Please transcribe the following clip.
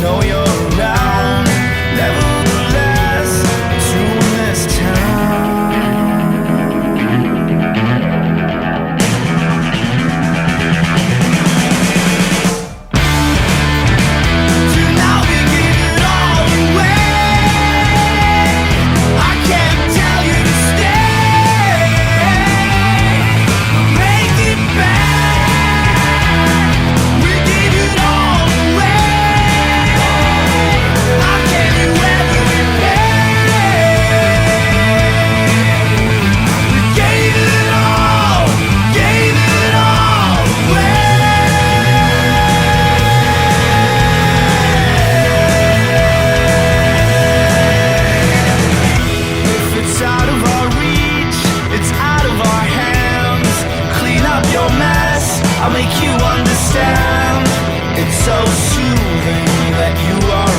know you're around. Nevertheless, it's ruined this town. So now we give it all away. I can't tell you to stay. Make it back. We give it all away. How can you ever repay? We gave it all away. If it's out of our reach, it's out of our hands. Clean up your mess, I'll make you understand. It's so soothing that you are